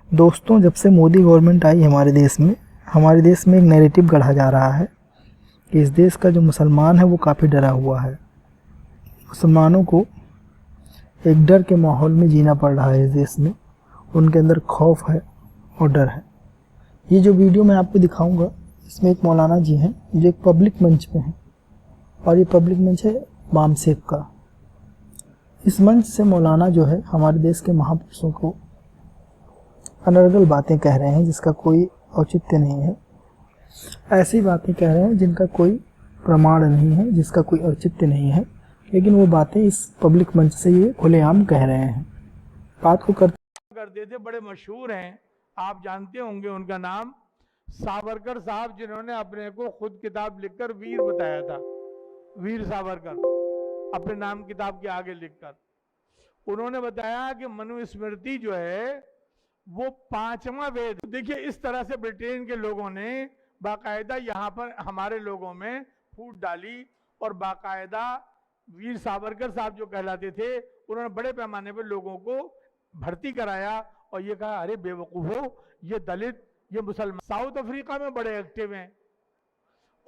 दोस्तों, जब से मोदी गवर्नमेंट आई हमारे देश में एक नैरेटिव गढ़ा जा रहा है कि इस देश का जो मुसलमान है वो काफ़ी डरा हुआ है। मुसलमानों को एक डर के माहौल में जीना पड़ रहा है इस देश में। उनके अंदर खौफ है और डर है। ये जो वीडियो मैं आपको दिखाऊंगा, इसमें एक मौलाना जी हैं जो एक पब्लिक मंच पे हैं, और ये पब्लिक मंच है बाम सेफ का। इस मंच से मौलाना जो है हमारे देश के महापुरुषों को अनर्गल बातें कह रहे हैं जिसका कोई औचित्य नहीं है। ऐसी बातें कह रहे हैं जिनका कोई प्रमाण नहीं है, जिसका कोई औचित्य नहीं है, लेकिन वो बातें इस पब्लिक मंच से ये खुलेआम कह रहे हैं। बात को करते थे, बड़े मशहूर हैं, आप जानते होंगे उनका नाम सावरकर साहब, जिन्होंने अपने को खुद किताब लिखकर वीर बताया था। वीर सावरकर अपने नाम किताब के आगे लिखकर उन्होंने बताया कि मनुस्मृति जो है वो पांचवा वेद। देखिए, इस तरह से ब्रिटेन के लोगों ने बाकायदा यहाँ पर हमारे लोगों में फूट डाली और बाकायदा वीर सावरकर साहब जो कहलाते थे, उन्होंने बड़े पैमाने पर लोगों को भर्ती कराया और ये कहा, अरे बेवकूफो, ये दलित, ये मुसलमान साउथ अफ्रीका में बड़े एक्टिव हैं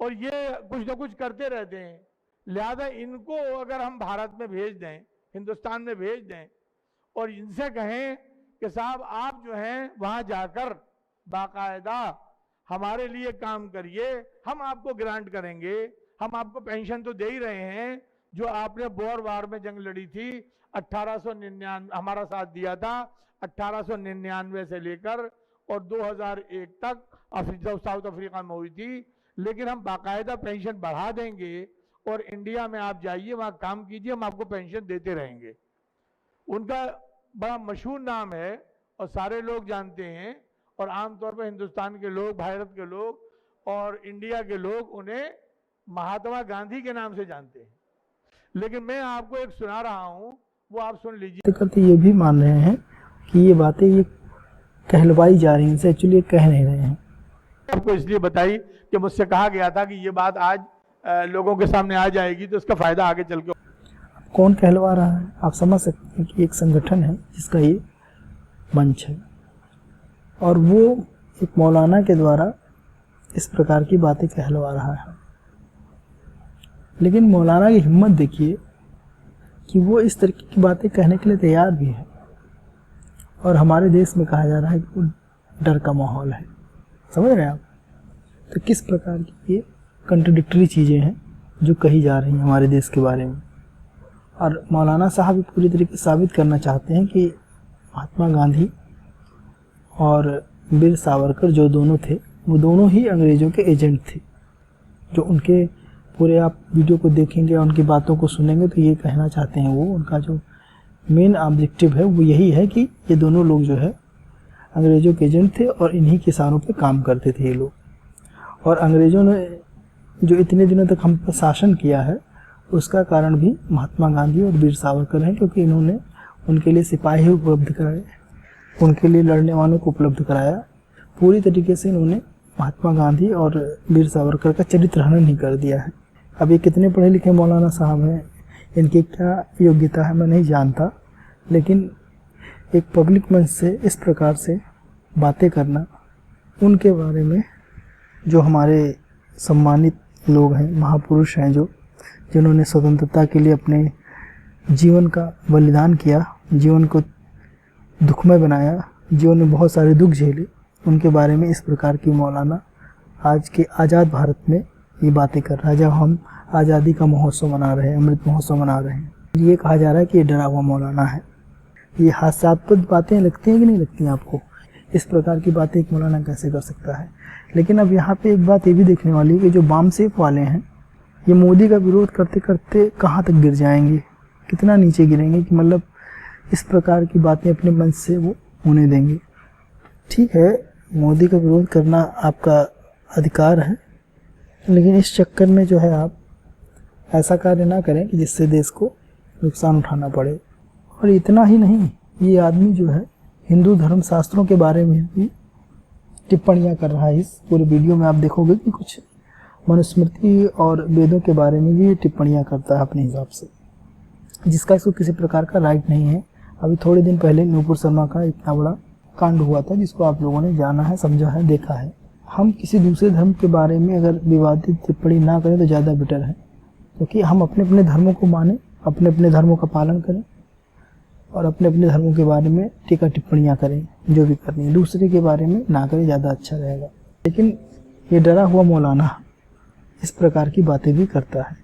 और ये कुछ ना कुछ करते रहते हैं, लिहाजा इनको अगर हम भारत में भेज दें, हिंदुस्तान में भेज दें और इनसे कहें कि साहब आप जो हैं वहां जाकर बाकायदा हमारे लिए काम करिए, हम आपको ग्रांट करेंगे, हम आपको पेंशन तो दे ही रहे हैं, जो आपने बोर वार में जंग लड़ी थी 1899 हमारा साथ दिया था, 1899 से लेकर और 2001 तक साउथ अफ्रीका में हुई थी, लेकिन हम बाकायदा पेंशन बढ़ा देंगे और इंडिया में आप जाइए, वहां काम कीजिए, हम आपको पेंशन देते रहेंगे। उनका बड़ा मशहूर नाम है और सारे लोग जानते हैं, और आमतौर पर हिंदुस्तान के लोग, भारत के लोग और इंडिया के लोग उन्हें महात्मा गांधी के नाम से जानते हैं। लेकिन मैं आपको एक सुना रहा हूं, वो आप सुन लीजिए। करते ये भी मान रहे हैं कि ये बातें ये कहलवाई जा रही हैं, एक्चुअली ये कह नहीं रहे हैं। आपको इसलिए बताई कि मुझसे कहा गया था कि ये बात आज लोगों के सामने आ जाएगी तो इसका फायदा आगे चल के। कौन कहलवा रहा है? आप समझ सकते हैं कि एक संगठन है जिसका ये मंच है और वो एक मौलाना के द्वारा इस प्रकार की बातें कहलवा रहा है। लेकिन मौलाना की हिम्मत देखिए कि वो इस तरीके की बातें कहने के लिए तैयार भी है, और हमारे देश में कहा जा रहा है कि वो डर का माहौल है। समझ रहे हैं आप? तो किस प्रकार की ये कंट्राडिक्टरी चीज़ें हैं जो कही जा रही हैं हमारे देश के बारे में। और मौलाना साहब भी पूरी तरीके से साबित करना चाहते हैं कि महात्मा गांधी और वीर सावरकर जो दोनों थे, वो दोनों ही अंग्रेज़ों के एजेंट थे। जो उनके पूरे आप वीडियो को देखेंगे और उनकी बातों को सुनेंगे तो ये कहना चाहते हैं, वो उनका जो मेन ऑब्जेक्टिव है वो यही है कि ये दोनों लोग जो है अंग्रेज़ों के एजेंट थे और इन्हीं के इशारों पे काम करते थे ये लोग। और अंग्रेज़ों ने जो इतने दिनों तक हम पर शासन किया है उसका कारण भी महात्मा गांधी और वीर सावरकर हैं, क्योंकि इन्होंने उनके लिए सिपाही उपलब्ध कराए, उनके लिए लड़ने वालों को उपलब्ध कराया। पूरी तरीके से इन्होंने महात्मा गांधी और वीर सावरकर का चरित्र हनन ही कर दिया है। अब ये कितने पढ़े लिखे मौलाना साहब हैं, इनकी क्या योग्यता है मैं नहीं जानता, लेकिन एक पब्लिक मंच से इस प्रकार से बातें करना, उनके बारे में जो हमारे सम्मानित लोग हैं, महापुरुष हैं, जो जिन्होंने स्वतंत्रता के लिए अपने जीवन का बलिदान किया, जीवन को दुखमय बनाया, जीवन में बहुत सारे दुख झेले, उनके बारे में इस प्रकार की मौलाना आज के आज़ाद भारत में ये बातें कर रहा है, जब हम आज़ादी का महोत्सव मना रहे हैं, अमृत महोत्सव मना रहे हैं। ये कहा जा रहा है कि ये डरा हुआ मौलाना है। ये हास्यास्पद बातें लगती हैं कि नहीं लगती हैं आपको? इस प्रकार की बातें एक मौलाना कैसे कर सकता है? लेकिन अब यहाँ पे एक बात ये भी देखने वाली है कि जो बाम सेफ वाले हैं, ये मोदी का विरोध करते करते कहाँ तक गिर जाएंगे, कितना नीचे गिरेंगे कि मतलब इस प्रकार की बातें अपने मन से वो होने देंगे। ठीक है, मोदी का विरोध करना आपका अधिकार है, लेकिन इस चक्कर में जो है आप ऐसा कार्य ना करें कि जिससे देश को नुकसान उठाना पड़े। और इतना ही नहीं, ये आदमी जो है हिंदू धर्म शास्त्रों के बारे में भी टिप्पणियाँ कर रहा है। इस पूरे वीडियो में आप देखोगे कि कुछ मनुस्मृति और वेदों के बारे में भी टिप्पणियाँ करता है अपने हिसाब से, जिसका इसको किसी प्रकार का राइट नहीं है। अभी थोड़े दिन पहले नूपुर शर्मा का इतना बड़ा कांड हुआ था जिसको आप लोगों ने जाना है, समझा है, देखा है। हम किसी दूसरे धर्म के बारे में अगर विवादित टिप्पणी ना करें तो ज़्यादा बेटर है, क्योंकि हम अपने अपने धर्मों को मानें, अपने अपने धर्मों का पालन करें और अपने अपने धर्मों के बारे में टीका टिप्पणियाँ करें, जो भी करनी है। दूसरे के बारे में ना करें, ज़्यादा अच्छा रहेगा। लेकिन ये डरा हुआ मौलाना इस प्रकार की बातें भी करता है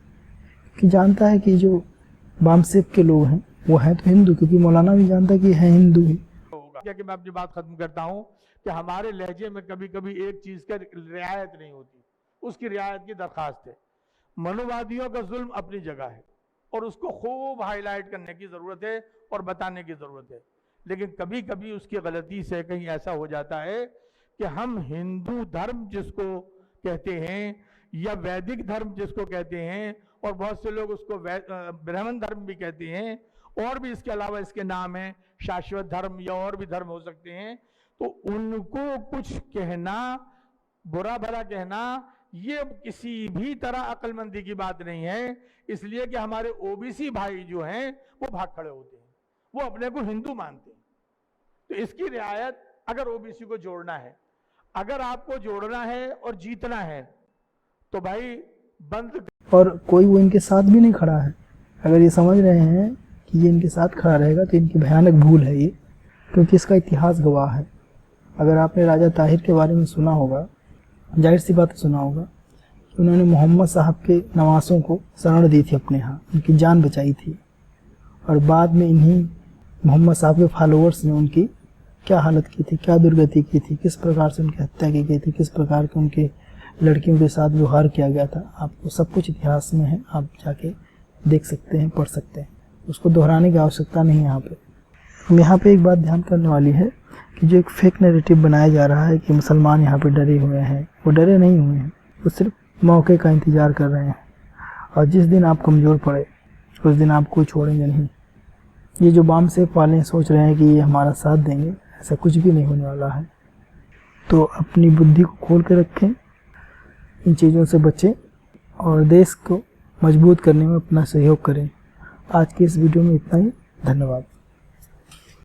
कि जानता है कि जो बामसेब के लोग हैं वो हैं तो हिंदू, क्योंकि मौलाना भी जानता है कि है हिंदू ही। क्या कि मैं अपनी बात खत्म करता हूं कि हमारे लहजे में कभी कभी एक चीज का रियायत नहीं होती, उसकी रियायत की दरखास्त है। मनुवादियों का जुल्म अपनी जगह है और उसको खूब हाईलाइट करने की जरूरत है और बताने की जरूरत है, लेकिन कभी कभी उसकी गलती से कहीं ऐसा हो जाता है कि हम हिंदू धर्म जिसको कहते हैं या वैदिक धर्म जिसको कहते हैं, और बहुत से लोग उसको ब्राह्मण धर्म भी कहते हैं, और भी इसके अलावा इसके नाम है शाश्वत धर्म या और भी धर्म हो सकते हैं, तो उनको कुछ कहना, बुरा भला कहना, ये किसी भी तरह अक्लमंदी की बात नहीं है। इसलिए कि हमारे ओबीसी भाई जो हैं वो भाग खड़े होते हैं, वो अपने को हिंदू मानते हैं। तो इसकी रियायत, अगर ओबीसी को जोड़ना है, अगर आपको जोड़ना है और जीतना है तो भाई बंद। और कोई वो इनके साथ भी नहीं खड़ा है। अगर ये समझ रहे हैं कि ये इनके साथ खड़ा रहेगा तो इनकी भयानक भूल है ये, क्योंकि इसका इतिहास गवाह है। अगर आपने राजा ताहिर के बारे में सुना होगा, जाहिर सी बात सुना होगा कि उन्होंने मोहम्मद साहब के नवासों को शरण दी थी अपने यहाँ, उनकी जान बचाई थी, और बाद में इन्हीं मोहम्मद साहब के फॉलोअर्स ने उनकी क्या हालत की थी, क्या दुर्गति की थी, किस प्रकार से उनकी हत्या की गई थी, किस प्रकार के उनके लड़कियों के साथ व्यवहार किया गया था। आपको सब कुछ इतिहास में है, आप जाके देख सकते हैं, पढ़ सकते हैं, उसको दोहराने की आवश्यकता नहीं है। यहाँ पे एक बात ध्यान करने वाली है कि जो एक फेक नैरेटिव बनाया जा रहा है कि मुसलमान यहाँ पे डरे हुए हैं, वो डरे नहीं हुए हैं, वो सिर्फ मौके का इंतज़ार कर रहे हैं, और जिस दिन आप कमज़ोर पड़े उस दिन आपको छोड़ेंगे नहीं। ये जो बामसेब वाले सोच रहे हैं कि ये हमारा साथ देंगे, ऐसा कुछ भी नहीं होने वाला है। तो अपनी बुद्धि को खोल कर रखें, इन चीज़ों से बचें और देश को मजबूत करने में अपना सहयोग करें। आज की इस वीडियो में इतना ही। धन्यवाद।